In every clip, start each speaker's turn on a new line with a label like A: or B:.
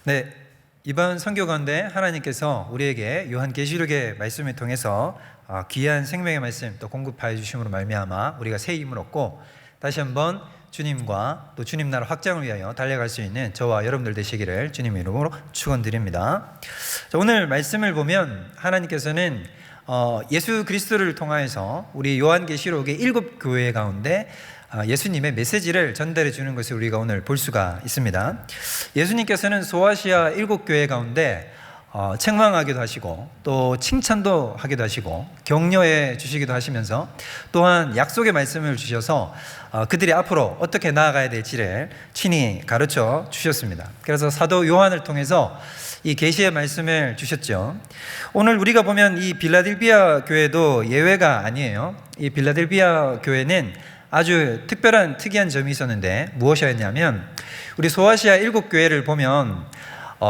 A: 네, 이번 선교 가운데 하나님께서 우리에게 요한계시록의 말씀을 통해서 귀한 생명의 말씀 또 공급하여 주심으로 말미암아 우리가 새 힘을 얻고 다시 한번 주님과 또 주님 나라 확장을 위하여 달려갈 수 있는 저와 여러분들 되시기를 주님의 이름으로 축원드립니다. 오늘 말씀을 보면 하나님께서는 예수 그리스도를 통하여서 우리 요한계시록의 7 교회 가운데 예수님의 메시지를 전달해 주는 것을 우리가 오늘 볼 수가 있습니다. 예수님께서는 소아시아 7 교회 가운데 책망하기도 하시고 또 칭찬도 하기도 하시고 격려해 주시기도 하시면서 또한 약속의 말씀을 주셔서 그들이 앞으로 어떻게 나아가야 될지를 친히 가르쳐 주셨습니다. 그래서 사도 요한을 통해서 이 계시의 말씀을 주셨죠. 오늘 우리가 보면 이 빌라델비아 교회도 예외가 아니에요. 이 빌라델비아 교회는 아주 특별한 점이 있었는데 무엇이었냐면 우리 소아시아 7 교회를 보면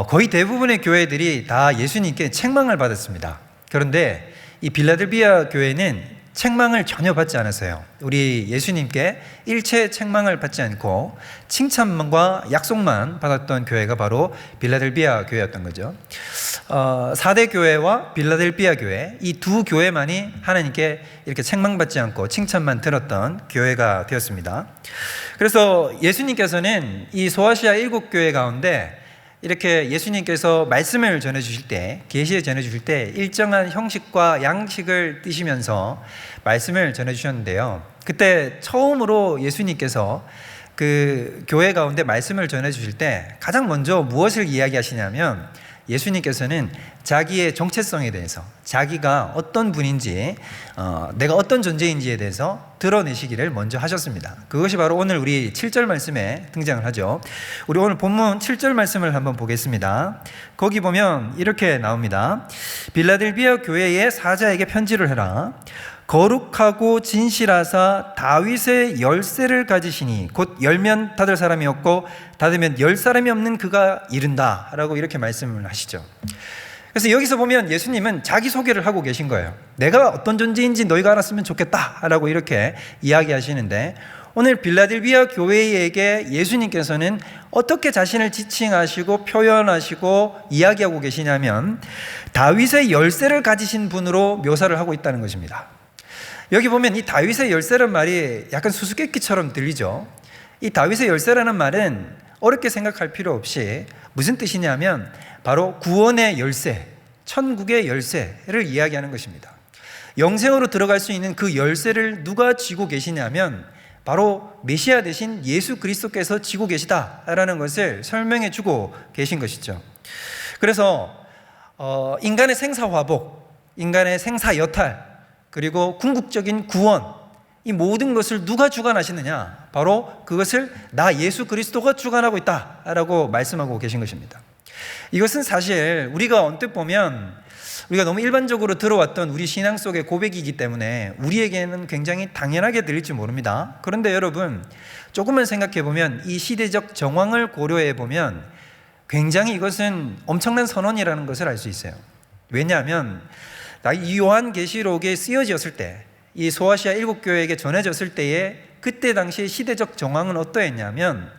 A: 거의 대부분의 교회들이 다 예수님께 책망을 받았습니다. 그런데 이 빌라델비아 교회는 책망을 전혀 받지 않았어요. 우리 예수님께 일체 책망을 받지 않고 칭찬과 약속만 받았던 교회가 바로 빌라델비아 교회였던 거죠. 4대 교회와 빌라델비아 교회, 이 두 교회만이 하나님께 이렇게 책망받지 않고 칭찬만 들었던 교회가 되었습니다. 그래서 예수님께서는 이 소아시아 7 교회 가운데 이렇게 예수님께서 말씀을 전해주실 때, 계시를 전해주실 때 일정한 형식과 양식을 띠시면서 말씀을 전해주셨는데요. 그때 처음으로 예수님께서 그 교회 가운데 말씀을 전해주실 때 가장 먼저 무엇을 이야기하시냐면 예수님께서는 자기의 정체성에 대해서, 자기가 어떤 분인지, 내가 어떤 존재인지에 대해서 드러내시기를 먼저 하셨습니다. 그것이 바로 오늘 우리 7절 말씀에 등장을 하죠. 우리 오늘 본문 7절 말씀을 한번 보겠습니다. 거기 보면 이렇게 나옵니다. 빌라델비아 교회의 사자에게 편지를 해라. 거룩하고 진실하사 다윗의 열쇠를 가지시니 곧 열면 닫을 사람이 없고 닫으면 열 사람이 없는 그가 이른다 라고 이렇게 말씀을 하시죠. 그래서 여기서 보면 예수님은 자기소개를 하고 계신 거예요. 내가 어떤 존재인지 너희가 알았으면 좋겠다 라고 이렇게 이야기하시는데 오늘 빌라델비아 교회에게 예수님께서는 어떻게 자신을 지칭하시고 표현하시고 이야기하고 계시냐면 다윗의 열쇠를 가지신 분으로 묘사를 하고 있다는 것입니다. 여기 보면 이 다윗의 열쇠란 말이 약간 수수께끼처럼 들리죠. 이 다윗의 열쇠라는 말은 어렵게 생각할 필요 없이 무슨 뜻이냐면 바로 구원의 열쇠, 천국의 열쇠를 이야기하는 것입니다. 영생으로 들어갈 수 있는 그 열쇠를 누가 쥐고 계시냐면 바로 메시아 대신 예수 그리스도께서 쥐고 계시다라는 것을 설명해 주고 계신 것이죠. 그래서 인간의 생사화복, 인간의 생사여탈, 그리고 궁극적인 구원, 이 모든 것을 누가 주관하시느냐? 바로 그것을 나 예수 그리스도가 주관하고 있다라고 말씀하고 계신 것입니다. 이것은 사실 우리가 언뜻 보면 우리가 너무 일반적으로 들어왔던 우리 신앙 속의 고백이기 때문에 우리에게는 굉장히 당연하게 들릴지 모릅니다. 그런데 여러분 조금만 생각해 보면 이 시대적 정황을 고려해 보면 굉장히 이것은 엄청난 선언이라는 것을 알 수 있어요. 왜냐하면 이 요한계시록에 쓰여졌을 때, 이 소아시아 7 교회에게 전해졌을 때에 그때 당시의 시대적 정황은 어떠했냐면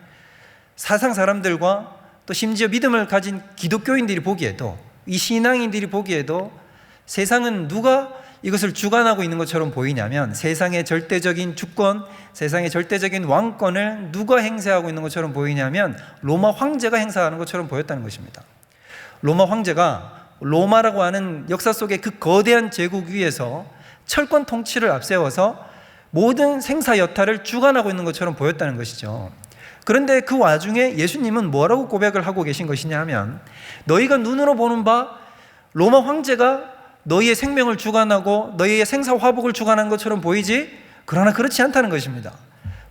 A: 사상 사람들과 또 심지어 믿음을 가진 기독교인들이 보기에도, 이 신앙인들이 보기에도 세상은 누가 이것을 주관하고 있는 것처럼 보이냐면 세상의 절대적인 주권, 세상의 절대적인 왕권을 누가 행사하고 있는 것처럼 보이냐면 로마 황제가 행사하는 것처럼 보였다는 것입니다. 로마 황제가 로마라고 하는 역사 속의 그 거대한 제국 위에서 철권 통치를 앞세워서 모든 생사여탈을 주관하고 있는 것처럼 보였다는 것이죠. 그런데 그 와중에 예수님은 뭐라고 고백을 하고 계신 것이냐 하면 너희가 눈으로 보는 바 로마 황제가 너희의 생명을 주관하고 너희의 생사화복을 주관하는 것처럼 보이지? 그러나 그렇지 않다는 것입니다.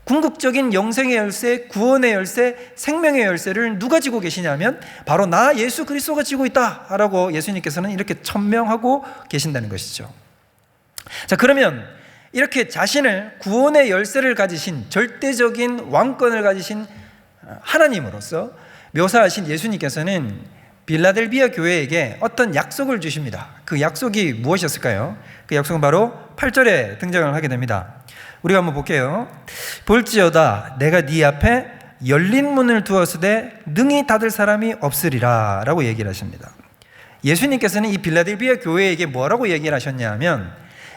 A: 궁극적인 영생의 열쇠, 구원의 열쇠, 생명의 열쇠를 누가 쥐고 계시냐면 바로 나 예수 그리스도가 쥐고 있다라고 예수님께서는 이렇게 천명하고 계신다는 것이죠. 자, 그러면 이렇게 자신을 구원의 열쇠를 가지신 절대적인 왕권을 가지신 하나님으로서 묘사하신 예수님께서는 빌라델비아 교회에게 어떤 약속을 주십니다. 그 약속이 무엇이었을까요? 그 약속은 바로 8절에 등장을 하게 됩니다. 우리가 한번 볼게요. 볼지어다 내가 네 앞에 열린 문을 두었으되 능히 닫을 사람이 없으리라 라고 얘기를 하십니다. 예수님께서는 이 빌라델비아 교회에게 뭐라고 얘기를 하셨냐 하면,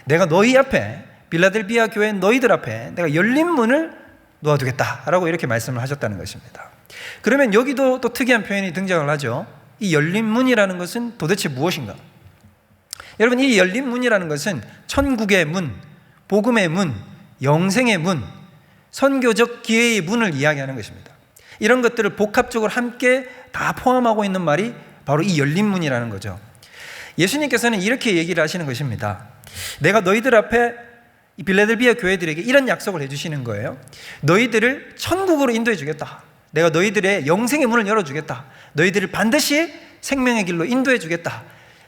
A: 내가 너희 앞에, 빌라델비아 교회 너희들 앞에 내가 열린 문을 놓아두겠다라고 이렇게 말씀을 하셨다는 것입니다. 그러면 여기도 또 특이한 표현이 등장을 하죠. 이 열린 문이라는 것은 도대체 무엇인가? 여러분, 이 열린 문이라는 것은 천국의 문, 복음의 문, 영생의 문, 선교적 기회의 문을 이야기하는 것입니다. 이런 것들을 복합적으로 함께 다 포함하고 있는 말이 바로 이 열린 문이라는 거죠. 예수님께서는 이렇게 얘기를 하시는 것입니다. 내가 너희들 앞에, 이 빌라델비아 교회들에게 이런 약속을 해주시는 거예요. 너희들을 천국으로 인도해 주겠다. 내가 너희들의 영생의 문을 열어주겠다. 너희들을 반드시 생명의 길로 인도해 주겠다.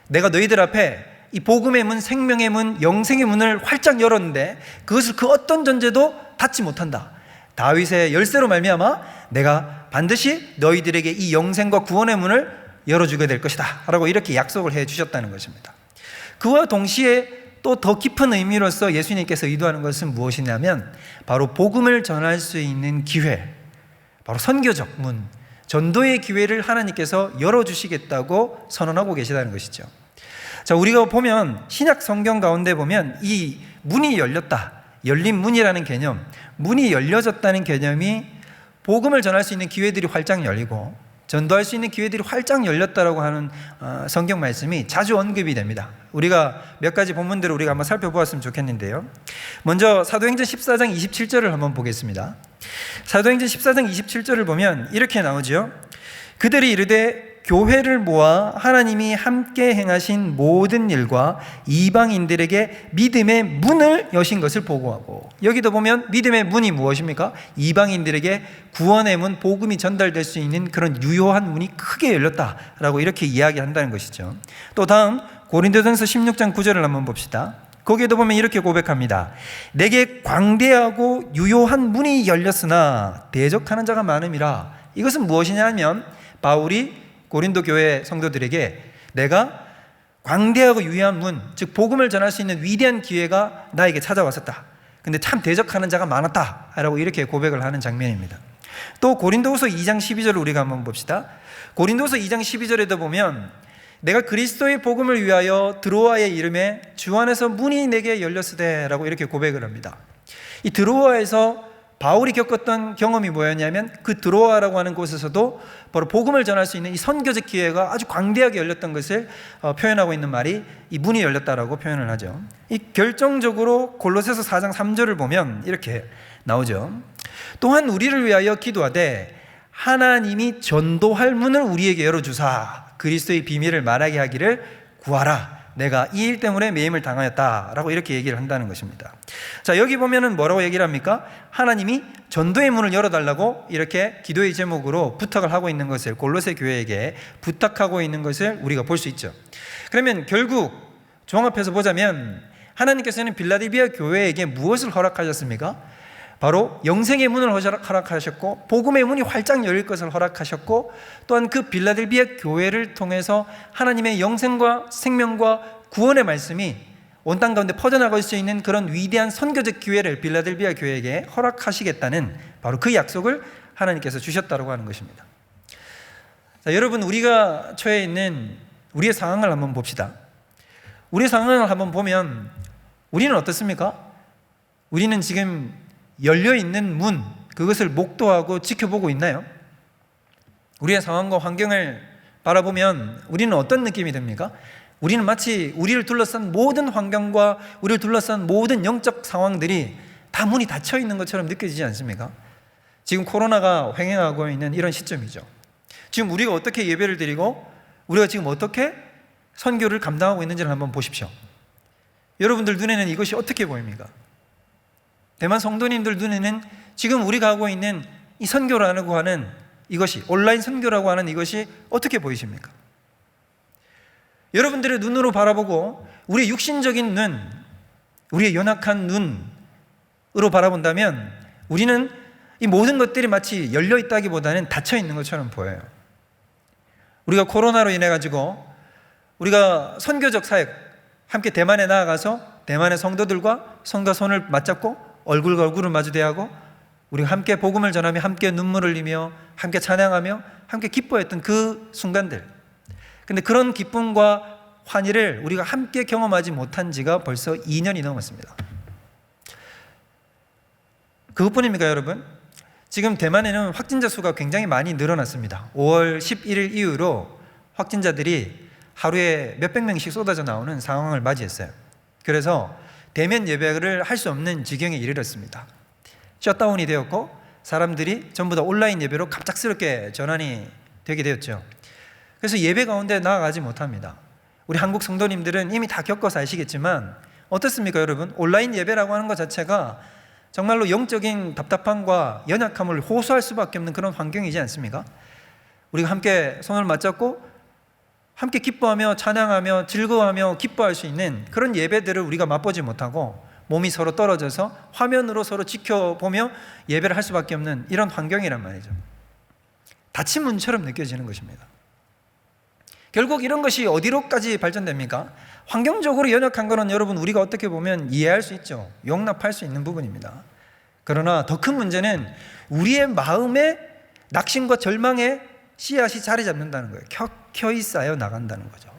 A: 내가 너희들 앞에 이 복음의 문, 생명의 문, 영생의 문을 활짝 열었는데 그것을 그 어떤 존재도 닫지 못한다. 다윗의 열쇠로 말미암아 내가 반드시 너희들에게 이 영생과 구원의 문을 열어주게 될 것이다 라고 이렇게 약속을 해 주셨다는 것입니다. 그와 동시에 또 더 깊은 의미로서 예수님께서 의도하는 것은 무엇이냐면, 바로 복음을 전할 수 있는 기회, 바로 선교적 문, 전도의 기회를 하나님께서 열어주시겠다고 선언하고 계시다는 것이죠. 자, 우리가 보면 신약 성경 가운데 보면 이 문이 열렸다, 열린 문이라는 개념, 문이 열려졌다는 개념이 복음을 전할 수 있는 기회들이 활짝 열리고 전도할 수 있는 기회들이 활짝 열렸다라고 하는 성경 말씀이 자주 언급이 됩니다. 우리가 몇 가지 본문들을 우리가 한번 살펴보았으면 좋겠는데요. 먼저 사도행전 14장 27절을 한번 보겠습니다. 사도행전 14장 27절을 보면 이렇게 나오죠. 그들이 이르되 교회를 모아 하나님이 함께 행하신 모든 일과 이방인들에게 믿음의 문을 여신 것을 보고하고, 여기도 보면 믿음의 문이 무엇입니까? 이방인들에게 구원의 문, 복음이 전달될 수 있는 그런 유효한 문이 크게 열렸다라고 이렇게 이야기한다는 것이죠. 또 다음 고린도전서 16장 9절을 한번 봅시다. 거기에도 보면 이렇게 고백합니다. 내게 광대하고 유효한 문이 열렸으나 대적하는 자가 많음이라. 이것은 무엇이냐 하면, 바울이 고린도 교회 성도들에게 내가 광대하고 유효한 문, 즉 복음을 전할 수 있는 위대한 기회가 나에게 찾아왔었다. 근데 참 대적하는 자가 많았다라고 이렇게 고백을 하는 장면입니다. 또 고린도후서 2장 12절을 우리가 한번 봅시다. 고린도후서 2장 12절에도 보면 내가 그리스도의 복음을 위하여 드로아의 이름에 주 안에서 문이 내게 열렸으되라고 이렇게 고백을 합니다. 이 드로아에서 바울이 겪었던 경험이 뭐였냐면, 그 드로아라고 하는 곳에서도 바로 복음을 전할 수 있는 이 선교적 기회가 아주 광대하게 열렸던 것을 표현하고 있는 말이 이 문이 열렸다라고 표현을 하죠. 이 결정적으로 골로새서 4장 3절을 보면 이렇게 나오죠. 또한 우리를 위하여 기도하되 하나님이 전도할 문을 우리에게 열어주사 그리스도의 비밀을 말하게 하기를 구하라. 내가 이 일 때문에 매임을 당하였다라고 이렇게 얘기를 한다는 것입니다. 자, 여기 보면은 뭐라고 얘기를 합니까? 하나님이 전도의 문을 열어달라고 이렇게 기도의 제목으로 부탁을 하고 있는 것을, 골로새 교회에게 부탁하고 있는 것을 우리가 볼 수 있죠. 그러면 결국 종합해서 보자면 하나님께서는 빌라델비아 교회에게 무엇을 허락하셨습니까? 바로 영생의 문을 허락하셨고 복음의 문이 활짝 열릴 것을 허락하셨고, 또한 그 빌라델비아 교회를 통해서 하나님의 영생과 생명과 구원의 말씀이 온 땅 가운데 퍼져나갈 수 있는 그런 위대한 선교적 기회를 빌라델비아 교회에게 허락하시겠다는 바로 그 약속을 하나님께서 주셨다고 하는 것입니다. 자, 여러분, 우리가 처해 있는 우리의 상황을 한번 봅시다. 우리의 상황을 한번 보면 우리는 어떻습니까? 우리는 지금 열려있는 문, 그것을 목도하고 지켜보고 있나요? 우리의 상황과 환경을 바라보면 우리는 어떤 느낌이 듭니까? 우리는 마치 우리를 둘러싼 모든 환경과 우리를 둘러싼 모든 영적 상황들이 다 문이 닫혀 있는 것처럼 느껴지지 않습니까? 지금 코로나가 횡행하고 있는 이런 시점이죠. 지금 우리가 어떻게 예배를 드리고 우리가 지금 어떻게 선교를 감당하고 있는지를 한번 보십시오. 여러분들 눈에는 이것이 어떻게 보입니까? 대만 성도님들 눈에는 지금 우리가 하고 있는 이 선교라고 하는 이것이, 온라인 선교라고 하는 이것이 어떻게 보이십니까? 여러분들의 눈으로 바라보고 우리의 육신적인 눈, 우리의 연약한 눈으로 바라본다면 우리는 이 모든 것들이 마치 열려 있다기보다는 닫혀 있는 것처럼 보여요. 우리가 코로나로 인해 가지고 우리가 선교적 사역 함께 대만에 나아가서 대만의 성도들과 손과 손을 맞잡고 얼굴과 얼굴을 마주대하고 우리가 함께 복음을 전하며 함께 눈물을 흘리며 함께 찬양하며 함께 기뻐했던 그 순간들. 근데 그런 기쁨과 환희를 우리가 함께 경험하지 못한 지가 벌써 2년이 넘었습니다. 그것뿐입니까, 여러분? 지금 대만에는 확진자 수가 굉장히 많이 늘어났습니다. 5월 11일 이후로 확진자들이 하루에 몇백 명씩 쏟아져 나오는 상황을 맞이했어요. 그래서 대면 예배를 할 수 없는 지경에 이르렀습니다. 셧다운이 되었고 사람들이 전부 다 온라인 예배로 갑작스럽게 전환이 되게 되었죠. 그래서 예배 가운데 나아가지 못합니다. 우리 한국 성도님들은 이미 다 겪어서 아시겠지만 어떻습니까, 여러분? 온라인 예배라고 하는 것 자체가 정말로 영적인 답답함과 연약함을 호소할 수밖에 없는 그런 환경이지 않습니까? 우리가 함께 손을 맞잡고 함께 기뻐하며 찬양하며 즐거워하며 기뻐할 수 있는 그런 예배들을 우리가 맛보지 못하고 몸이 서로 떨어져서 화면으로 서로 지켜보며 예배를 할 수밖에 없는 이런 환경이란 말이죠. 닫힌 문처럼 느껴지는 것입니다. 결국 이런 것이 어디로까지 발전됩니까? 환경적으로 연약한 거는 여러분 우리가 어떻게 보면 이해할 수 있죠. 용납할 수 있는 부분입니다. 그러나 더 큰 문제는 우리의 마음에 낙심과 절망의 씨앗이 자리 잡는다는 거예요. 켜켜이 쌓여 나간다는 거죠.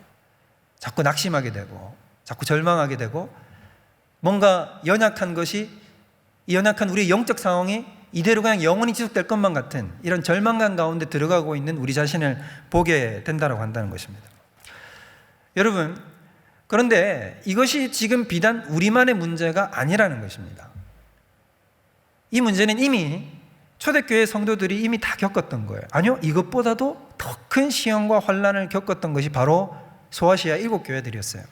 A: 자꾸 낙심하게 되고 자꾸 절망하게 되고 뭔가 연약한 것이, 이 연약한 우리의 영적 상황이 이대로 그냥 영원히 지속될 것만 같은 이런 절망감 가운데 들어가고 있는 우리 자신을 보게 된다고 한다는 것입니다. 여러분, 그런데 이것이 지금 비단 우리만의 문제가 아니라는 것입니다. 이 문제는 이미 초대교회 성도들이 이미 다 겪었던 거예요. 아니요, 이것보다도 더 큰 시험과 환난을 겪었던 것이 바로 소아시아 7교회들이었어요.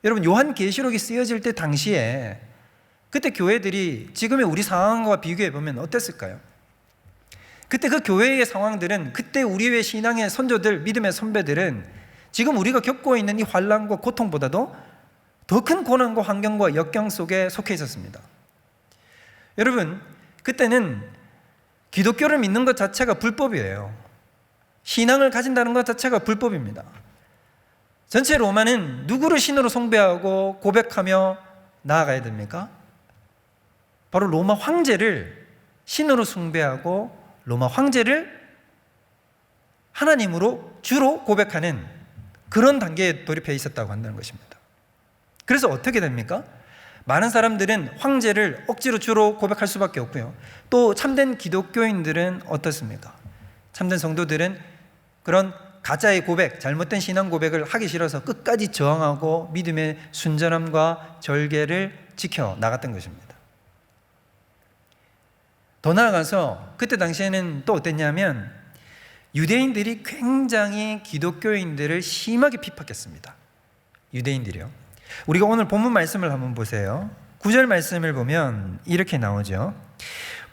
A: 여러분, 요한계시록이 쓰여질 때 당시에 그때 교회들이 지금의 우리 상황과 비교해 보면 어땠을까요? 그때 그 교회의 상황들은, 그때 우리의 신앙의 선조들, 믿음의 선배들은 지금 우리가 겪고 있는 이 환난과 고통보다도 더 큰 고난과 환경과 역경 속에 속해 있었습니다. 여러분, 그때는 기독교를 믿는 것 자체가 불법이에요. 신앙을 가진다는 것 자체가 불법입니다. 전체 로마는 누구를 신으로 숭배하고 고백하며 나아가야 됩니까? 바로 로마 황제를 신으로 숭배하고 로마 황제를 하나님으로 주로 고백하는 그런 단계에 돌입해 있었다고 한다는 것입니다. 그래서 어떻게 됩니까? 많은 사람들은 황제를 억지로 주로 고백할 수밖에 없고요. 또 참된 기독교인들은 어떻습니까? 참된 성도들은 그런 가짜의 고백, 잘못된 신앙 고백을 하기 싫어서 끝까지 저항하고 믿음의 순전함과 절개를 지켜 나갔던 것입니다. 더 나아가서 그때 당시에는 또 어땠냐면 유대인들이 굉장히 기독교인들을 심하게 핍박했습니다. 유대인들이요. 우리가 오늘 본문 말씀을 한번 보세요. 9절 말씀을 보면 이렇게 나오죠.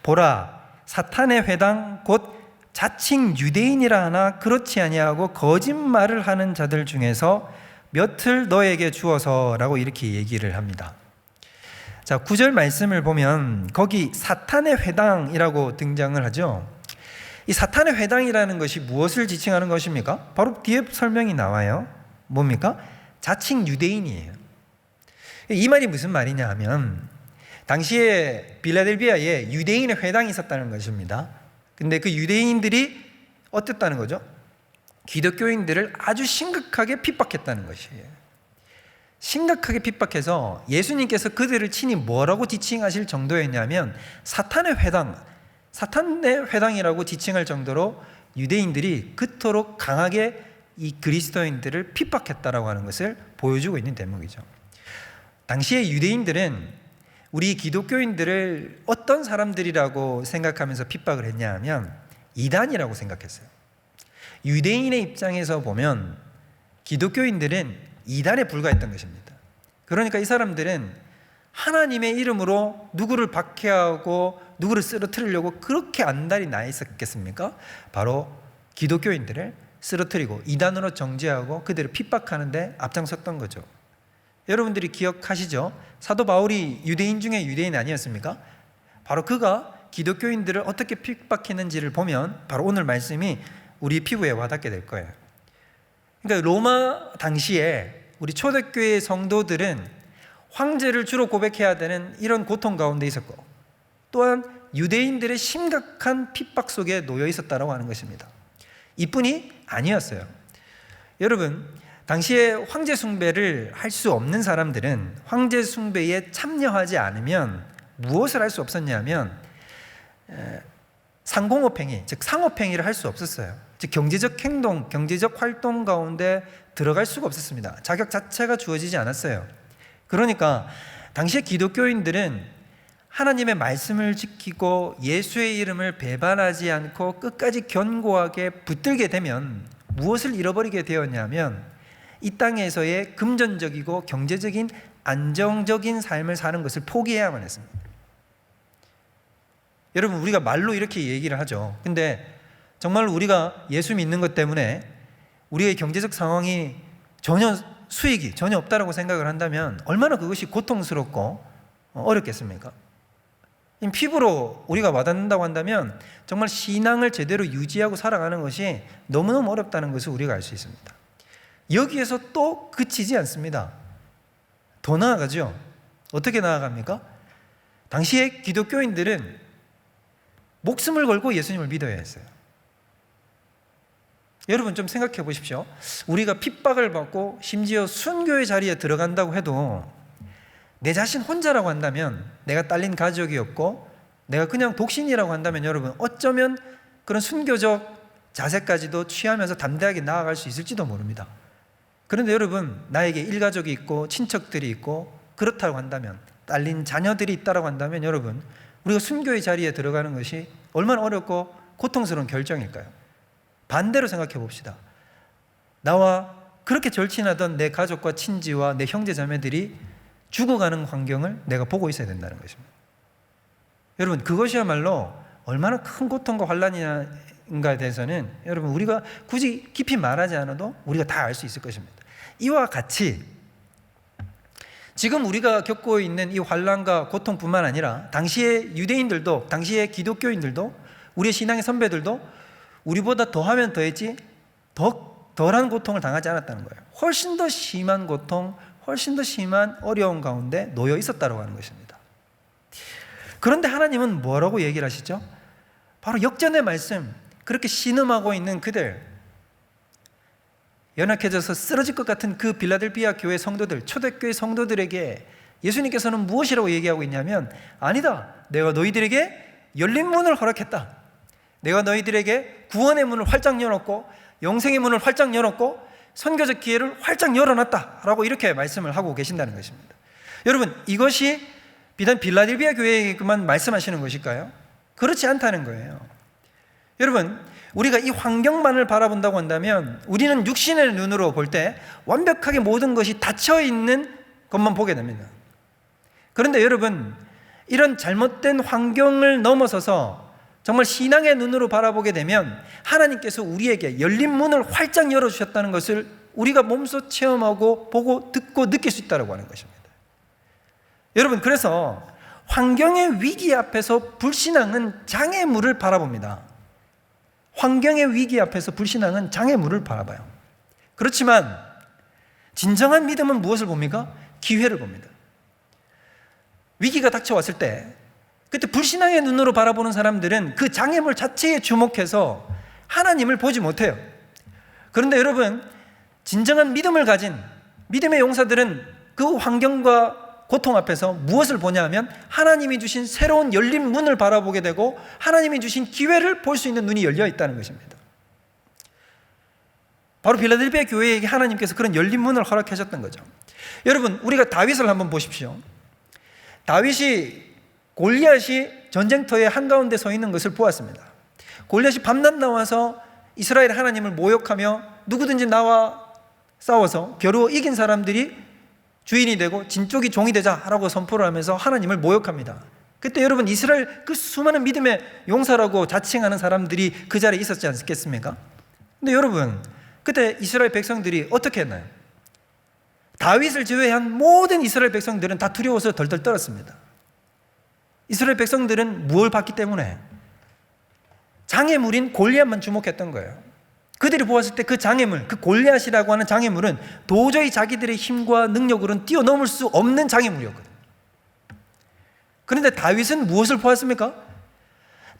A: 보라, 사탄의 회당 곧 자칭 유대인이라 하나 그렇지 아니하고 거짓말을 하는 자들 중에서 몇을 너에게 주어서라고 이렇게 얘기를 합니다. 자, 9절 말씀을 보면 거기 사탄의 회당이라고 등장을 하죠. 이 사탄의 회당이라는 것이 무엇을 지칭하는 것입니까? 바로 뒤에 설명이 나와요. 뭡니까? 자칭 유대인이에요. 이 말이 무슨 말이냐 하면 당시에 빌라델비아에 유대인의 회당이 있었다는 것입니다. 근데 그 유대인들이 어땠다는 거죠? 기독교인들을 아주 심각하게 핍박했다는 것이에요. 심각하게 핍박해서 예수님께서 그들을 친히 뭐라고 지칭하실 정도였냐면 사탄의 회당이라고 지칭할 정도로 유대인들이 그토록 강하게 이 그리스도인들을 핍박했다라고 하는 것을 보여주고 있는 대목이죠. 당시의 유대인들은 우리 기독교인들을 어떤 사람들이라고 생각하면서 핍박을 했냐 하면 이단이라고 생각했어요. 유대인의 입장에서 보면 기독교인들은 이단에 불과했던 것입니다. 그러니까 이 사람들은 하나님의 이름으로 누구를 박해하고 누구를 쓰러뜨리려고 그렇게 안달이 나 있었겠습니까? 바로 기독교인들을 쓰러뜨리고 이단으로 정죄하고 그들을 핍박하는 데 앞장섰던 거죠. 여러분들이 기억하시죠? 사도 바울이 유대인 중에 유대인 아니었습니까? 바로 그가 기독교인들을 어떻게 핍박했는지를 보면 바로 오늘 말씀이 우리 피부에 와닿게 될 거예요. 그러니까 로마 당시에 우리 초대교회 성도들은 황제를 주로 고백해야 되는 이런 고통 가운데 있었고, 또한 유대인들의 심각한 핍박 속에 놓여 있었다고 하는 것입니다. 이뿐이 아니었어요. 여러분, 당시에 황제 숭배를 할 수 없는 사람들은 황제 숭배에 참여하지 않으면 무엇을 할 수 없었냐면 상공업행위, 즉 상업행위를 할 수 없었어요. 즉 경제적 행동, 경제적 활동 가운데 들어갈 수가 없었습니다. 자격 자체가 주어지지 않았어요. 그러니까 당시의 기독교인들은 하나님의 말씀을 지키고 예수의 이름을 배반하지 않고 끝까지 견고하게 붙들게 되면 무엇을 잃어버리게 되었냐면 이 땅에서의 금전적이고 경제적인 안정적인 삶을 사는 것을 포기해야만 했습니다. 여러분, 우리가 말로 이렇게 얘기를 하죠. 근데 정말 우리가 예수 믿는 것 때문에 우리의 경제적 상황이 수익이 전혀 없다라고 생각을 한다면 얼마나 그것이 고통스럽고 어렵겠습니까? 피부로 우리가 와닿는다고 한다면 정말 신앙을 제대로 유지하고 살아가는 것이 너무너무 어렵다는 것을 우리가 알 수 있습니다. 여기에서 또 그치지 않습니다. 더 나아가죠. 어떻게 나아갑니까? 당시의 기독교인들은 목숨을 걸고 예수님을 믿어야 했어요. 여러분 좀 생각해 보십시오. 우리가 핍박을 받고 심지어 순교의 자리에 들어간다고 해도 내 자신 혼자라고 한다면, 내가 딸린 가족이 없고 내가 그냥 독신이라고 한다면 여러분 어쩌면 그런 순교적 자세까지도 취하면서 담대하게 나아갈 수 있을지도 모릅니다. 그런데 여러분, 나에게 일가족이 있고 친척들이 있고 그렇다고 한다면, 딸린 자녀들이 있다고 한다면 여러분, 우리가 순교의 자리에 들어가는 것이 얼마나 어렵고 고통스러운 결정일까요? 반대로 생각해 봅시다. 나와 그렇게 절친하던 내 가족과 친지와 내 형제 자매들이 죽어가는 환경을 내가 보고 있어야 된다는 것입니다. 여러분, 그것이야말로 얼마나 큰 고통과 환난인가에 대해서는 여러분 우리가 굳이 깊이 말하지 않아도 우리가 다 알 수 있을 것입니다. 이와 같이 지금 우리가 겪고 있는 이 환난과 고통뿐만 아니라 당시의 유대인들도, 당시의 기독교인들도, 우리의 신앙의 선배들도 우리보다 더하면 더했지 덜한 고통을 당하지 않았다는 거예요. 훨씬 더 심한 고통, 훨씬 더 심한 어려움 가운데 놓여 있었다고 하는 것입니다. 그런데 하나님은 뭐라고 얘기를 하시죠? 바로 역전의 말씀, 그렇게 신음하고 있는 그들, 연약해져서 쓰러질 것 같은 그 빌라델비아 교회 성도들, 초대교회 성도들에게 예수님께서는 무엇이라고 얘기하고 있냐면, 아니다, 내가 너희들에게 열린 문을 허락했다. 내가 너희들에게 구원의 문을 활짝 열었고 영생의 문을 활짝 열었고 선교적 기회를 활짝 열어놨다 라고 이렇게 말씀을 하고 계신다는 것입니다. 여러분, 이것이 비단 빌라델비아 교회에게만 말씀하시는 것일까요? 그렇지 않다는 거예요. 여러분, 우리가 이 환경만을 바라본다고 한다면 우리는 육신의 눈으로 볼 때 완벽하게 모든 것이 닫혀있는 것만 보게 됩니다. 그런데 여러분, 이런 잘못된 환경을 넘어서서 정말 신앙의 눈으로 바라보게 되면 하나님께서 우리에게 열린 문을 활짝 열어주셨다는 것을 우리가 몸소 체험하고 보고 듣고 느낄 수 있다고 하는 것입니다. 여러분, 그래서 환경의 위기 앞에서 불신앙은 장애물을 바라봅니다. 환경의 위기 앞에서 불신앙은 장애물을 바라봐요. 그렇지만 진정한 믿음은 무엇을 봅니까? 기회를 봅니다. 위기가 닥쳐왔을 때 그때 불신앙의 눈으로 바라보는 사람들은 그 장애물 자체에 주목해서 하나님을 보지 못해요. 그런데 여러분, 진정한 믿음을 가진 믿음의 용사들은 그 환경과 고통 앞에서 무엇을 보냐 하면 하나님이 주신 새로운 열린 문을 바라보게 되고 하나님이 주신 기회를 볼 수 있는 눈이 열려 있다는 것입니다. 바로 빌라델비아 교회에게 하나님께서 그런 열린 문을 허락하셨던 거죠. 여러분, 우리가 다윗을 한번 보십시오. 다윗이 골리앗이 전쟁터의 한가운데 서 있는 것을 보았습니다. 골리앗이 밤낮 나와서 이스라엘 하나님을 모욕하며 누구든지 나와 싸워서 겨루 이긴 사람들이 주인이 되고 진쪽이 종이 되자라고 선포를 하면서 하나님을 모욕합니다. 그때 여러분, 이스라엘 그 수많은 믿음의 용사라고 자칭하는 사람들이 그 자리에 있었지 않겠습니까? 근데 여러분, 그때 이스라엘 백성들이 어떻게 했나요? 다윗을 제외한 모든 이스라엘 백성들은 다 두려워서 덜덜 떨었습니다. 이스라엘 백성들은 무엇을 봤기 때문에? 장애물인 골리앗만 주목했던 거예요. 그들이 보았을 때 그 장애물, 그 골리앗이라고 하는 장애물은 도저히 자기들의 힘과 능력으로는 뛰어넘을 수 없는 장애물이었거든요. 그런데 다윗은 무엇을 보았습니까?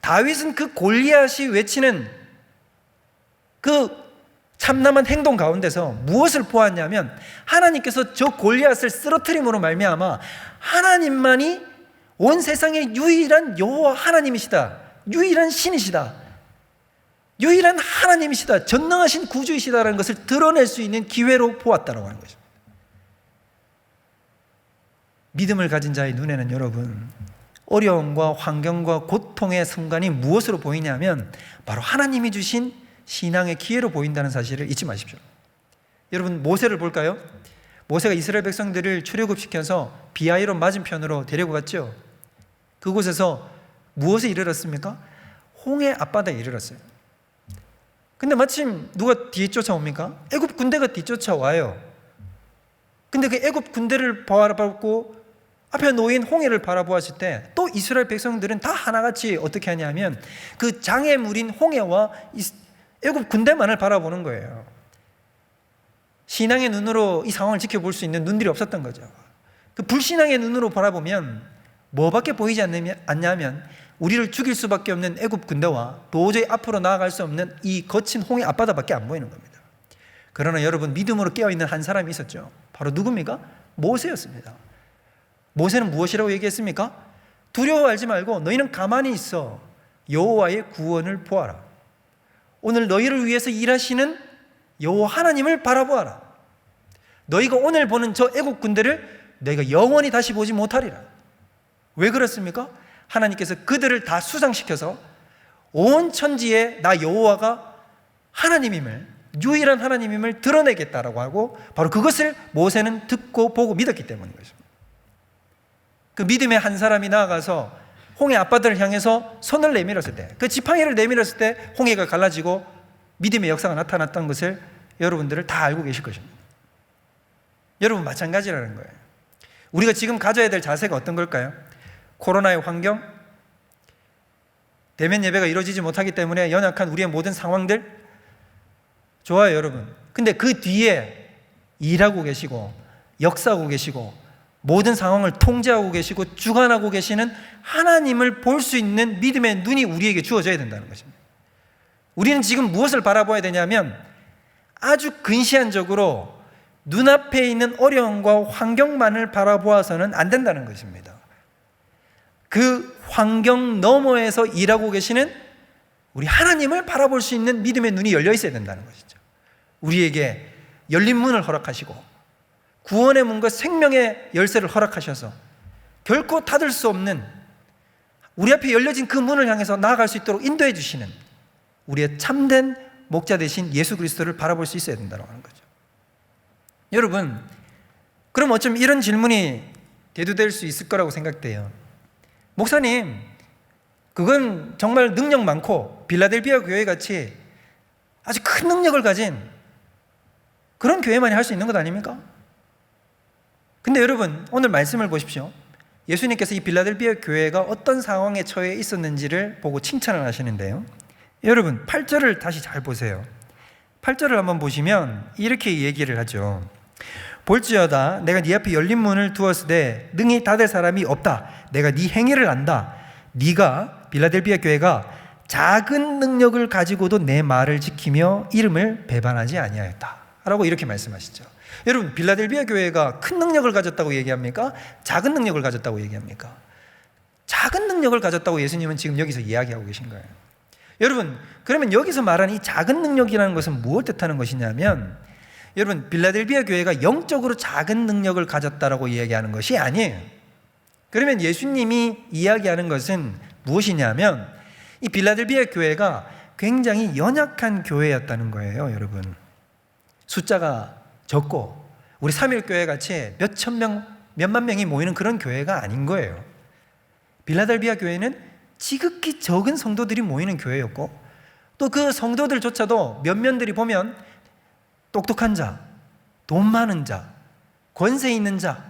A: 다윗은 그 골리앗이 외치는 그 참남한 행동 가운데서 무엇을 보았냐면 하나님께서 저 골리앗을 쓰러뜨림으로 말미암아 하나님만이 온 세상의 유일한 여호와 하나님이시다, 유일한 신이시다, 유일한 하나님이시다, 전능하신 구주이시다라는 것을 드러낼 수 있는 기회로 보았다라고 하는 것입니다. 믿음을 가진 자의 눈에는 여러분, 어려움과 환경과 고통의 순간이 무엇으로 보이냐면 바로 하나님이 주신 신앙의 기회로 보인다는 사실을 잊지 마십시오. 여러분, 모세를 볼까요? 모세가 이스라엘 백성들을 출애굽시켜서 비아이론 맞은편으로 데리고 갔죠. 그곳에서 무엇에 이르렀습니까? 홍해 앞바다에 이르렀어요. 근데 마침 누가 뒤에 쫓아옵니까? 애굽 군대가 뒤쫓아와요. 근데 그 애굽 군대를 바라보고 앞에 놓인 홍해를 바라보았을 때 또 이스라엘 백성들은 다 하나같이 어떻게 하냐면 그 장애물인 홍해와 애굽 군대만을 바라보는 거예요. 신앙의 눈으로 이 상황을 지켜볼 수 있는 눈들이 없었던 거죠. 그 불신앙의 눈으로 바라보면 뭐밖에 보이지 않냐면 우리를 죽일 수밖에 없는 애굽 군대와 도저히 앞으로 나아갈 수 없는 이 거친 홍해 앞바다밖에 안 보이는 겁니다. 그러나 여러분, 믿음으로 깨어있는 한 사람이 있었죠. 바로 누굽니까? 모세였습니다. 모세는 무엇이라고 얘기했습니까? 두려워하지 말고 너희는 가만히 있어 여호와의 구원을 보아라. 오늘 너희를 위해서 일하시는 여호와 하나님을 바라보아라. 너희가 오늘 보는 저 애국 군대를 너희가 영원히 다시 보지 못하리라. 왜 그렇습니까? 하나님께서 그들을 다 수상시켜서 온 천지에 나 여호와가 하나님임을, 유일한 하나님임을 드러내겠다라고 하고 바로 그것을 모세는 듣고 보고 믿었기 때문인 것입니다. 그 믿음의 한 사람이 나아가서 홍해 앞바다를 향해서 손을 내밀었을 때, 그 지팡이를 내밀었을 때 홍해가 갈라지고 믿음의 역사가 나타났던 것을 여러분들을 다 알고 계실 것입니다. 여러분, 마찬가지라는 거예요. 우리가 지금 가져야 될 자세가 어떤 걸까요? 코로나의 환경, 대면 예배가 이루어지지 못하기 때문에 연약한 우리의 모든 상황들, 좋아요 여러분. 근데 그 뒤에 일하고 계시고 역사하고 계시고 모든 상황을 통제하고 계시고 주관하고 계시는 하나님을 볼 수 있는 믿음의 눈이 우리에게 주어져야 된다는 것입니다. 우리는 지금 무엇을 바라봐야 되냐면 아주 근시안적으로 눈앞에 있는 어려움과 환경만을 바라보아서는 안 된다는 것입니다. 그 환경 너머에서 일하고 계시는 우리 하나님을 바라볼 수 있는 믿음의 눈이 열려 있어야 된다는 것이죠. 우리에게 열린 문을 허락하시고 구원의 문과 생명의 열쇠를 허락하셔서 결코 닫을 수 없는 우리 앞에 열려진 그 문을 향해서 나아갈 수 있도록 인도해 주시는 우리의 참된 목자 되신 예수 그리스도를 바라볼 수 있어야 된다고 하는 거죠. 여러분, 그럼 어쩜 이런 질문이 대두될 수 있을 거라고 생각돼요. 목사님, 그건 정말 능력 많고 빌라델비아 교회 같이 아주 큰 능력을 가진 그런 교회만이 할 수 있는 것 아닙니까? 근데 여러분, 오늘 말씀을 보십시오. 예수님께서 이 빌라델비아 교회가 어떤 상황에 처해 있었는지를 보고 칭찬을 하시는데요. 여러분, 8절을 다시 잘 보세요. 8절을 한번 보시면 이렇게 얘기를 하죠. 볼지어다 내가 네 앞에 열린 문을 두었으되 능히 닫을 사람이 없다. 내가 네 행위를 안다. 네가 빌라델비아 교회가 작은 능력을 가지고도 내 말을 지키며 이름을 배반하지 아니하였다 라고 이렇게 말씀하시죠. 여러분, 빌라델비아 교회가 큰 능력을 가졌다고 얘기합니까? 작은 능력을 가졌다고 얘기합니까? 작은 능력을 가졌다고 예수님은 지금 여기서 이야기하고 계신 거예요. 여러분, 그러면 여기서 말하는 이 작은 능력이라는 것은 무엇을 뜻하는 것이냐면, 여러분, 빌라델비아 교회가 영적으로 작은 능력을 가졌다라고 이야기하는 것이 아니에요. 그러면 예수님이 이야기하는 것은 무엇이냐면 이 빌라델비아 교회가 굉장히 연약한 교회였다는 거예요. 여러분, 숫자가 적고 우리 삼일교회 같이 몇천 명, 몇만 명이 모이는 그런 교회가 아닌 거예요. 빌라델비아 교회는 지극히 적은 성도들이 모이는 교회였고 또 그 성도들조차도 몇몇들이 보면 똑똑한 자, 돈 많은 자, 권세 있는 자,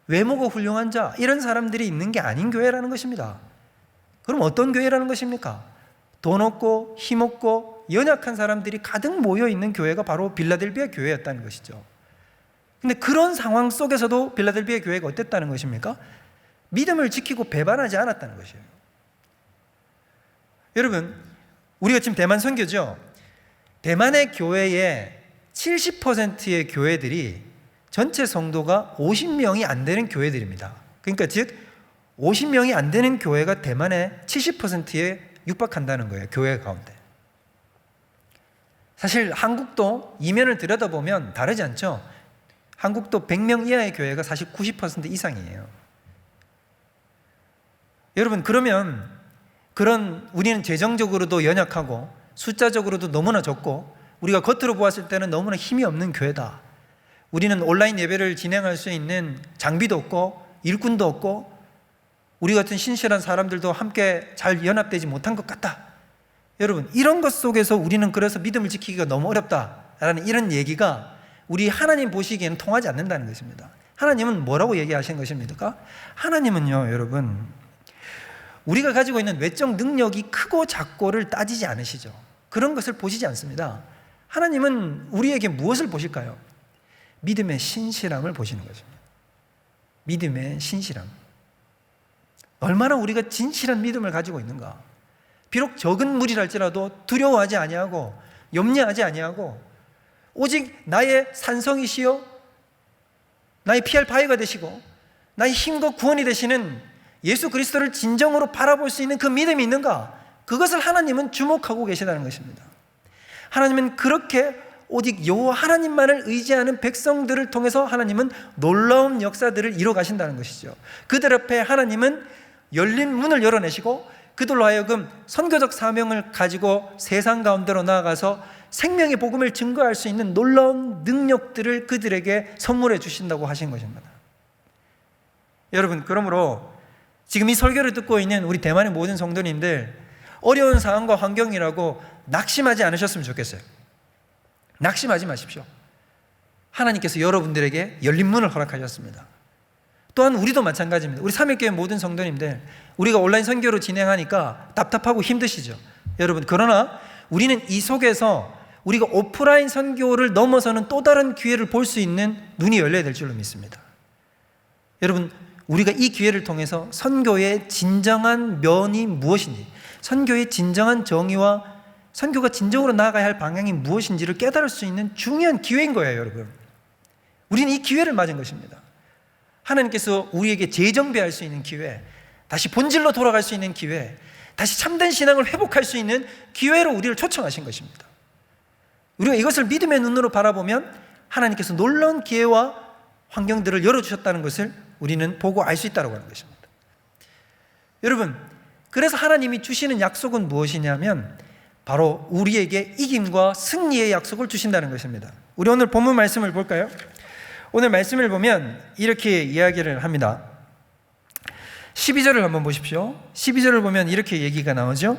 A: 외모가 훌륭한 자, 이런 사람들이 있는 게 아닌 교회라는 것입니다. 그럼 어떤 교회라는 것입니까? 돈 없고 힘 없고 연약한 사람들이 가득 모여있는 교회가 바로 빌라델비아 교회였다는 것이죠. 근데 그런 상황 속에서도 빌라델비아 교회가 어땠다는 것입니까? 믿음을 지키고 배반하지 않았다는 것이에요. 여러분, 우리가 지금 대만 선교죠. 대만의 교회의 70%의 교회들이 전체 성도가 50명이 안 되는 교회들입니다. 그러니까 즉 50명이 안 되는 교회가 대만의 70%에 육박한다는 거예요. 교회 가운데. 사실 한국도 이면을 들여다보면 다르지 않죠. 한국도 100명 이하의 교회가 사실 90% 이상이에요. 여러분, 그러면 우리는 재정적으로도 연약하고 숫자적으로도 너무나 적고 우리가 겉으로 보았을 때는 너무나 힘이 없는 교회다. 우리는 온라인 예배를 진행할 수 있는 장비도 없고 일꾼도 없고 우리 같은 신실한 사람들도 함께 잘 연합되지 못한 것 같다. 여러분, 이런 것 속에서 우리는 그래서 믿음을 지키기가 너무 어렵다라는 이런 얘기가 우리 하나님 보시기에는 통하지 않는다는 것입니다. 하나님은 뭐라고 얘기하신 것입니까? 하나님은요, 여러분, 우리가 가지고 있는 외적 능력이 크고 작고를 따지지 않으시죠. 그런 것을 보시지 않습니다. 하나님은 우리에게 무엇을 보실까요? 믿음의 신실함을 보시는 것입니다. 믿음의 신실함. 얼마나 우리가 진실한 믿음을 가지고 있는가. 비록 적은 무리랄지라도 두려워하지 아니하고 염려하지 아니하고 오직 나의 산성이시요 나의 피할 바위가 되시고 나의 힘과 구원이 되시는 예수 그리스도를 진정으로 바라볼 수 있는 그 믿음이 있는가? 그것을 하나님은 주목하고 계시다는 것입니다. 하나님은 그렇게 오직 여호와 하나님만을 의지하는 백성들을 통해서 하나님은 놀라운 역사들을 이뤄 가신다는 것이죠. 그들 앞에 하나님은 열린 문을 열어내시고 그들로 하여금 선교적 사명을 가지고 세상 가운데로 나아가서 생명의 복음을 증거할 수 있는 놀라운 능력들을 그들에게 선물해 주신다고 하신 것입니다. 여러분, 그러므로 지금 이 설교를 듣고 있는 우리 대만의 모든 성도님들, 어려운 상황과 환경이라고 낙심하지 않으셨으면 좋겠어요. 낙심하지 마십시오. 하나님께서 여러분들에게 열린 문을 허락하셨습니다. 또한 우리도 마찬가지입니다. 우리 삼일교회 모든 성도님들, 우리가 온라인 선교로 진행하니까 답답하고 힘드시죠? 여러분, 그러나 우리는 이 속에서 우리가 오프라인 선교를 넘어서는 또 다른 기회를 볼 수 있는 눈이 열려야 될 줄로 믿습니다. 여러분, 우리가 이 기회를 통해서 선교의 진정한 면이 무엇인지, 선교의 진정한 정의와 선교가 진정으로 나아가야 할 방향이 무엇인지를 깨달을 수 있는 중요한 기회인 거예요, 여러분. 우리는 이 기회를 맞은 것입니다. 하나님께서 우리에게 재정비할 수 있는 기회, 다시 본질로 돌아갈 수 있는 기회, 다시 참된 신앙을 회복할 수 있는 기회로 우리를 초청하신 것입니다. 우리가 이것을 믿음의 눈으로 바라보면 하나님께서 놀라운 기회와 환경들을 열어주셨다는 것을 우리는 보고 알 수 있다고 하는 것입니다. 여러분, 그래서 하나님이 주시는 약속은 무엇이냐면 바로 우리에게 이김과 승리의 약속을 주신다는 것입니다. 우리 오늘 본문 말씀을 볼까요? 오늘 말씀을 보면 이렇게 이야기를 합니다. 12절을 한번 보십시오. 12절을 보면 이렇게 얘기가 나오죠.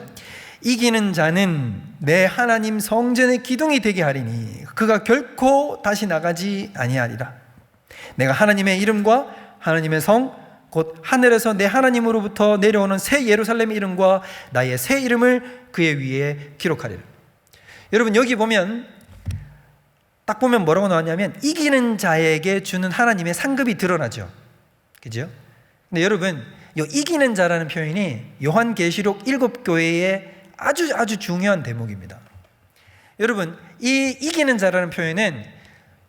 A: 이기는 자는 내 하나님 성전의 기둥이 되게 하리니 그가 결코 다시 나가지 아니하리라. 내가 하나님의 이름과 하나님의 성 곧 하늘에서 내 하나님으로부터 내려오는 새 예루살렘 이름과 나의 새 이름을 그의 위에 기록하리라. 여러분, 여기 보면 딱 보면 뭐라고 나왔냐면 이기는 자에게 주는 하나님의 상급이 드러나죠. 그죠? 근데 여러분, 이 이기는 자라는 표현이 요한계시록 7교회의 아주 중요한 대목입니다. 여러분, 이 이기는 자라는 표현은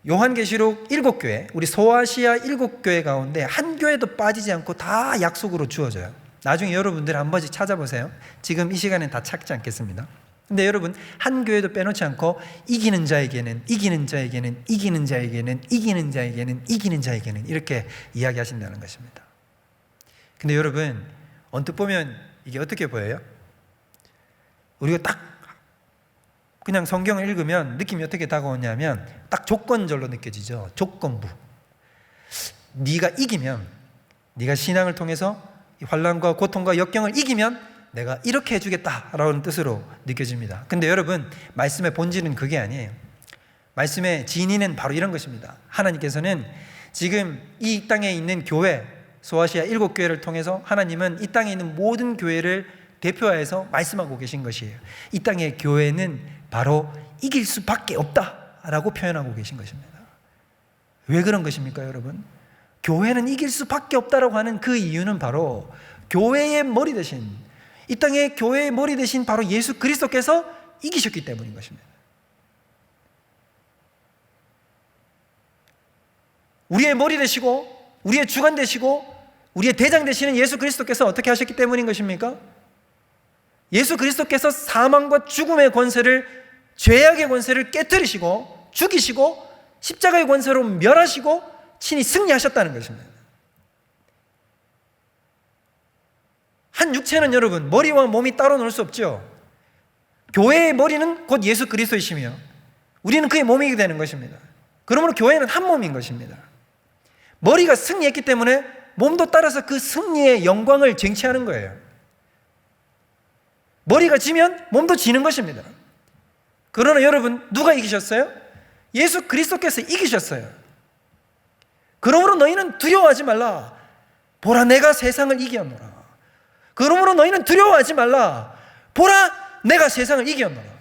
A: 요한계시록 7교회, 우리 소아시아 7교회 가운데 한 교회도 빠지지 않고 다 약속으로 주어져요. 나중에 여러분들 한 번씩 찾아보세요. 지금 이 시간엔 다 찾지 않겠습니다. 근데 여러분, 한 교회도 빼놓지 않고 이기는 자에게는, 이기는 자에게는, 이기는 자에게는, 이기는 자에게는, 이기는 자에게는 이렇게 이야기하신다는 것입니다. 근데 여러분, 언뜻 보면 이게 어떻게 보여요? 우리가 딱 그냥 성경을 읽으면 느낌이 어떻게 다가오냐면 딱 조건절로 느껴지죠. 조건부. 네가 이기면, 네가 신앙을 통해서 환난과 고통과 역경을 이기면 내가 이렇게 해주겠다라는 뜻으로 느껴집니다. 근데 여러분, 말씀의 본질은 그게 아니에요. 말씀의 진의는 바로 이런 것입니다. 하나님께서는 지금 이 땅에 있는 교회, 소아시아 7교회를 통해서 하나님은 이 땅에 있는 모든 교회를 대표하여서 말씀하고 계신 것이에요. 이 땅의 교회는 바로 이길 수밖에 없다라고 표현하고 계신 것입니다. 왜 그런 것입니까, 여러분? 교회는 이길 수밖에 없다라고 하는 그 이유는 바로 교회의 머리 대신 이 땅의 교회의 머리 대신 바로 예수 그리스도께서 이기셨기 때문인 것입니다. 우리의 머리 되시고 우리의 주관 되시고 우리의 대장 되시는 예수 그리스도께서 어떻게 하셨기 때문인 것입니까? 예수 그리스도께서 사망과 죽음의 권세를, 죄악의 권세를 깨뜨리시고 죽이시고 십자가의 권세로 멸하시고 친히 승리하셨다는 것입니다. 한 육체는 여러분, 머리와 몸이 따로 놀 수 없죠. 교회의 머리는 곧 예수 그리스도이시며 우리는 그의 몸이게 되는 것입니다. 그러므로 교회는 한 몸인 것입니다. 머리가 승리했기 때문에 몸도 따라서 그 승리의 영광을 쟁취하는 거예요. 머리가 지면 몸도 지는 것입니다. 그러나 여러분, 누가 이기셨어요? 예수 그리스도께서 이기셨어요. 그러므로 너희는 두려워하지 말라. 보라, 내가 세상을 이기었노라. 그러므로 너희는 두려워하지 말라. 보라, 내가 세상을 이기었노라.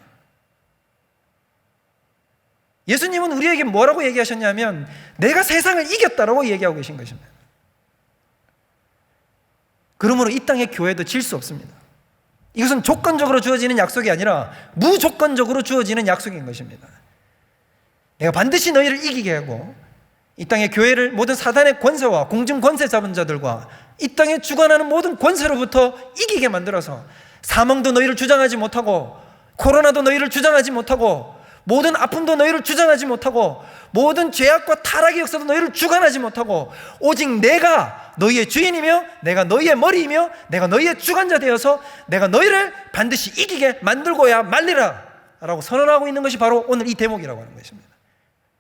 A: 예수님은 우리에게 뭐라고 얘기하셨냐면 내가 세상을 이겼다라고 얘기하고 계신 것입니다. 그러므로 이 땅의 교회도 질 수 없습니다. 이것은 조건적으로 주어지는 약속이 아니라 무조건적으로 주어지는 약속인 것입니다. 내가 반드시 너희를 이기게 하고 이 땅의 교회를 모든 사단의 권세와 공중 권세 잡은 자들과 이 땅에 주관하는 모든 권세로부터 이기게 만들어서 사망도 너희를 주장하지 못하고 코로나도 너희를 주장하지 못하고 모든 아픔도 너희를 주장하지 못하고 모든 죄악과 타락의 역사도 너희를 주관하지 못하고 오직 내가 너희의 주인이며 내가 너희의 머리이며 내가 너희의 주관자 되어서 내가 너희를 반드시 이기게 만들고야 말리라 라고 선언하고 있는 것이 바로 오늘 이 대목이라고 하는 것입니다.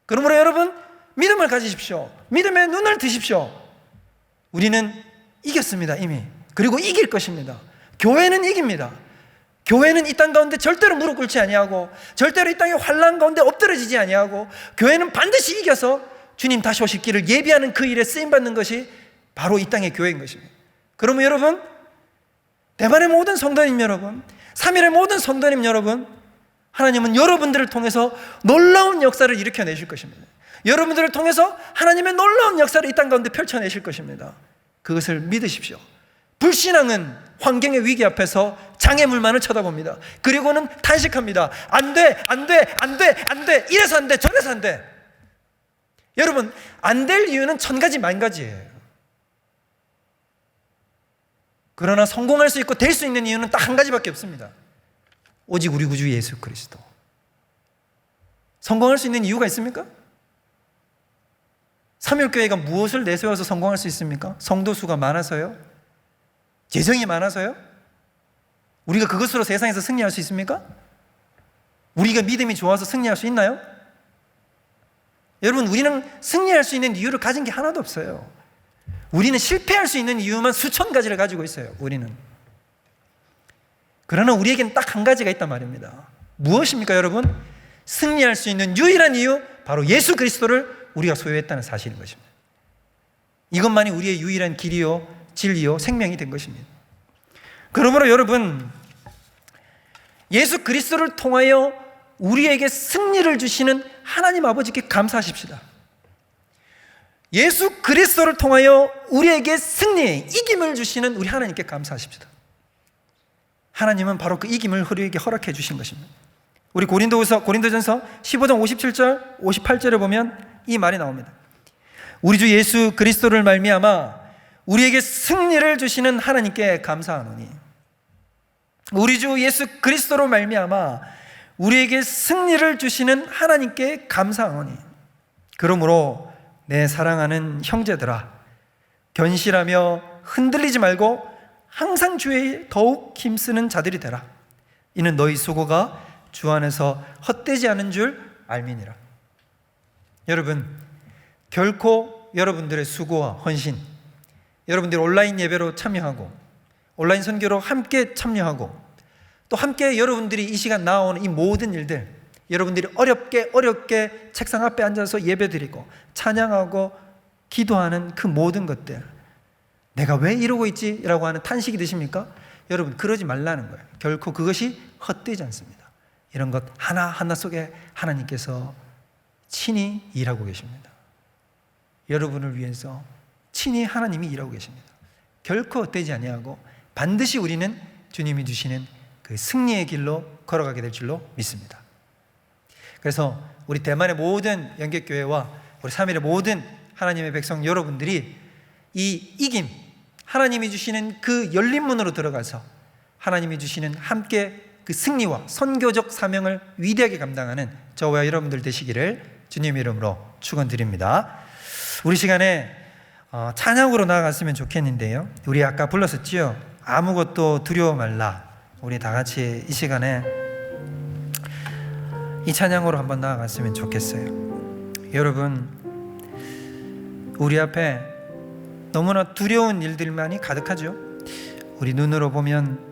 A: 그러므로 여러분, 믿음을 가지십시오. 믿음의 눈을 드십시오. 우리는 이겼습니다, 이미. 그리고 이길 것입니다. 교회는 이깁니다. 교회는 이 땅 가운데 절대로 무릎 꿇지 아니하고 절대로 이 땅의 환난 가운데 엎드러지지 아니하고 교회는 반드시 이겨서 주님 다시 오실 길을 예비하는 그 일에 쓰임받는 것이 바로 이 땅의 교회인 것입니다. 그러면 여러분, 대만의 모든 성도님 여러분, 3일의 모든 성도님 여러분, 하나님은 여러분들을 통해서 놀라운 역사를 일으켜내실 것입니다. 여러분들을 통해서 하나님의 놀라운 역사를 이 땅 가운데 펼쳐내실 것입니다. 그것을 믿으십시오. 불신앙은 환경의 위기 앞에서 장애물만을 쳐다봅니다. 그리고는 탄식합니다. 안 돼, 안 돼, 안 돼, 안 돼. 이래서 안 돼, 저래서 안 돼. 여러분, 안 될 이유는 천 가지 만 가지예요. 그러나 성공할 수 있고 될 수 있는 이유는 딱 한 가지밖에 없습니다. 오직 우리 구주 예수 그리스도. 성공할 수 있는 이유가 있습니까? 삼일교회가 무엇을 내세워서 성공할 수 있습니까? 성도 수가 많아서요? 재정이 많아서요? 우리가 그것으로 세상에서 승리할 수 있습니까? 우리가 믿음이 좋아서 승리할 수 있나요? 여러분, 우리는 승리할 수 있는 이유를 가진 게 하나도 없어요. 우리는 실패할 수 있는 이유만 수천 가지를 가지고 있어요. 우리는. 그러나 우리에게는 딱 한 가지가 있단 말입니다. 무엇입니까, 여러분? 승리할 수 있는 유일한 이유, 바로 예수 그리스도를 우리가 소유했다는 사실인 것입니다. 이것만이 우리의 유일한 길이요, 진리요, 생명이 된 것입니다. 그러므로 여러분, 예수 그리스도를 통하여 우리에게 승리를 주시는 하나님 아버지께 감사하십시다. 예수 그리스도를 통하여 우리에게 승리, 이김을 주시는 우리 하나님께 감사하십시다. 하나님은 바로 그 이김을 우리에게 허락해 주신 것입니다. 우리 고린도전서 15장 57절, 58절에 보면 이 말이 나옵니다. 우리 주 예수 그리스도를 말미암아 우리에게 승리를 주시는 하나님께 감사하노니, 우리 주 예수 그리스도로 말미암아 우리에게 승리를 주시는 하나님께 감사하노니, 그러므로 내 사랑하는 형제들아, 견실하며 흔들리지 말고 항상 주의 더욱 힘쓰는 자들이 되라. 이는 너희 수고가 주 안에서 헛되지 않은 줄 알미니라. 여러분, 결코 여러분들의 수고와 헌신, 여러분들이 온라인 예배로 참여하고 온라인 선교로 함께 참여하고 또 함께 여러분들이 이 시간 나아오는 이 모든 일들, 여러분들이 어렵게 책상 앞에 앉아서 예배드리고 찬양하고 기도하는 그 모든 것들, 내가 왜 이러고 있지? 라고 하는 탄식이 드십니까? 여러분, 그러지 말라는 거예요. 결코 그것이 헛되지 않습니다. 이런 것 하나하나 속에 하나님께서 친히 일하고 계십니다. 여러분을 위해서 친히 하나님이 일하고 계십니다. 결코 헛되지 아니하고 반드시 우리는 주님이 주시는 그 승리의 길로 걸어가게 될 줄로 믿습니다. 그래서 우리 대만의 모든 영객교회와 우리 3일의 모든 하나님의 백성 여러분들이 이 이김, 하나님이 주시는 그 열린 문으로 들어가서 하나님이 주시는 함께 그 승리와 선교적 사명을 위대하게 감당하는 저와 여러분들 되시기를 주님 이름으로 축원드립니다. 우리 시간에 찬양으로 나아갔으면 좋겠는데요, 우리 아까 불렀었지요. 아무것도 두려워 말라. 우리 다 같이 이 시간에 이 찬양으로 한번 나아갔으면 좋겠어요. 여러분, 우리 앞에 너무나 두려운 일들만이 가득하죠. 우리 눈으로 보면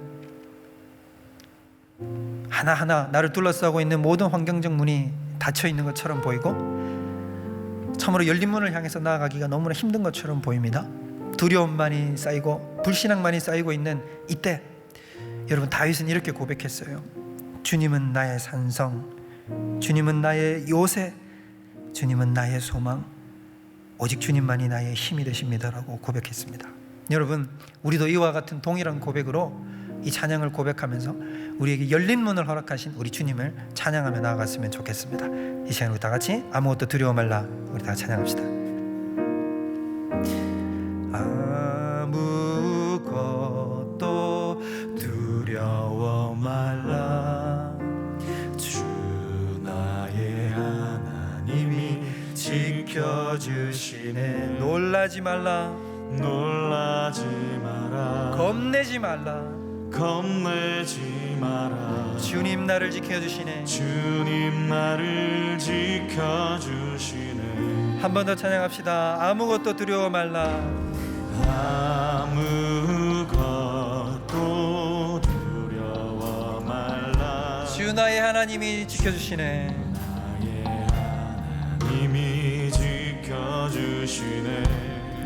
A: 하나하나 나를 둘러싸고 있는 모든 환경적 문이 닫혀 있는 것처럼 보이고 참으로 열린 문을 향해서 나아가기가 너무나 힘든 것처럼 보입니다. 두려움만이 쌓이고 불신앙만이 쌓이고 있는 이때 여러분, 다윗은 이렇게 고백했어요. 주님은 나의 산성, 주님은 나의 요새, 주님은 나의 소망, 오직 주님만이 나의 힘이 되십니다라고 고백했습니다. 여러분, 우리도 이와 같은 동일한 고백으로 이 찬양을 고백하면서 우리에게 열린 문을 허락하신 우리 주님을 찬양하며 나아갔으면 좋겠습니다. 이 시간 우리 다 같이 아무것도 두려워 말라, 우리 다 찬양합시다. 아무것도 두려워 말라, 주 나의 하나님이 지켜주시네. 놀라지 말라,
B: 놀라지 마라,
A: 겁내지 말라,
B: 겁내지 마라.
A: 주님 나를 지켜주시네.
B: 주님 나를 지켜주시네.
A: 한 번 더 찬양합시다. 아무것도 두려워 말라,
B: 아무것도 두려워 말라,
A: 주 나의 하나님이 지켜주시네.
B: 나의 하나님이 지켜주시네.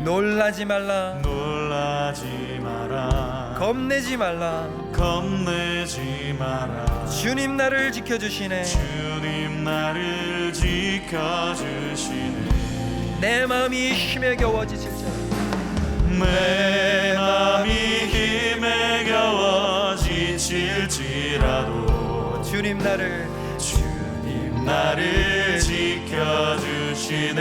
A: 놀라지 말라,
B: 놀라지 마라,
A: 겁내지 말라,
B: 겁내지 마라.
A: 주님 나를 지켜주시네.
B: 주님 나를 지켜주시네.
A: 내 마음이 힘에 겨워지실지라,
B: 내 마음이 힘에 겨워 지칠지라도
A: 주님 나를
B: 지켜주시네.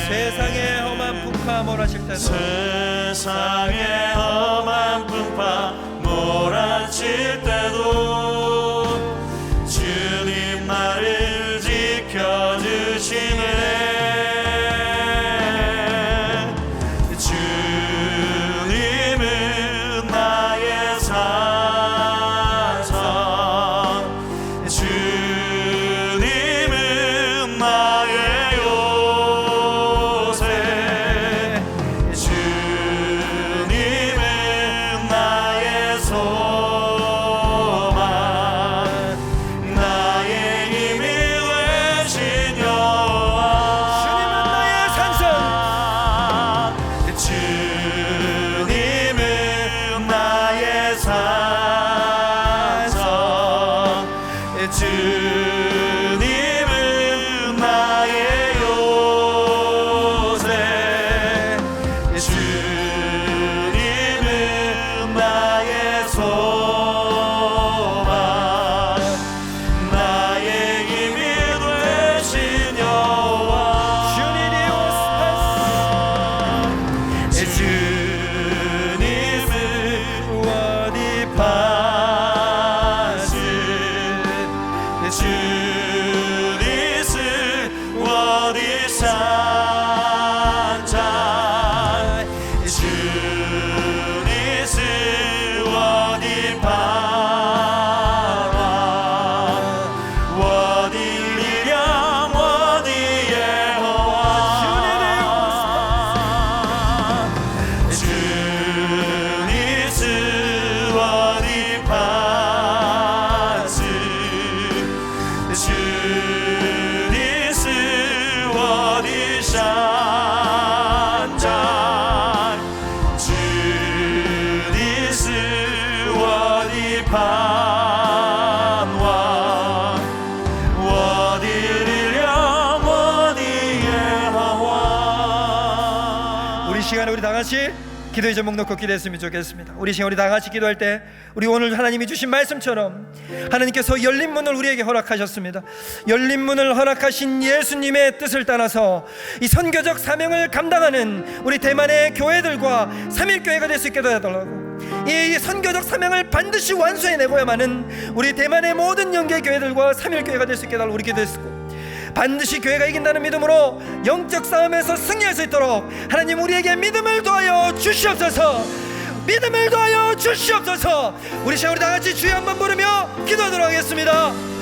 A: 세상의 험한 풍파 몰아칠 때도
B: 세상의 험한 풍파 몰아칠 때도 주님 나를 지켜주시네. 주님은 나의 산성, 주님은 나의 요새, 주님은 나의 소망, 나의 힘이 되신 여호와.
A: 주님은 나의 산성,
B: 주님은 나의 산성, 주님은 나의 요새, 주님은 나의 소망, 나의 힘이 되신 여호와.
A: 주님이
B: 주님은
A: 어디
B: 파스, 주리스 어디 산장, 주리스 어디 방황, 어디 리렴 어디 여호와. 주니스 어디 판스, 주니스 어디 샨장, 주니스 어디 판왕, 어디 리렴 어디 여호와.
A: 우리 시간에 우리 다 같이 기도의 제목 놓고 기도했으면 좋겠습니다. 우리 시간 우리 다 같이 기도할 때 우리 오늘 하나님이 주신 말씀처럼 하나님께서 열린 문을 우리에게 허락하셨습니다. 열린 문을 허락하신 예수님의 뜻을 따라서 이 선교적 사명을 감당하는 우리 대만의 교회들과 삼일교회가 될 수 있게 도와달라고, 이 선교적 사명을 반드시 완수해내고야만은 우리 대만의 모든 영계교회들과 삼일교회가 될 수 있게 달라고 우리 기도했고, 반드시 교회가 이긴다는 믿음으로 영적 싸움에서 승리할 수 있도록 하나님 우리에게 믿음을 더하여 주시옵소서. 믿음을 더하여 주시옵소서. 우리 시간 우리 다 같이 주여 한번 부르며 기도하도록 하겠습니다.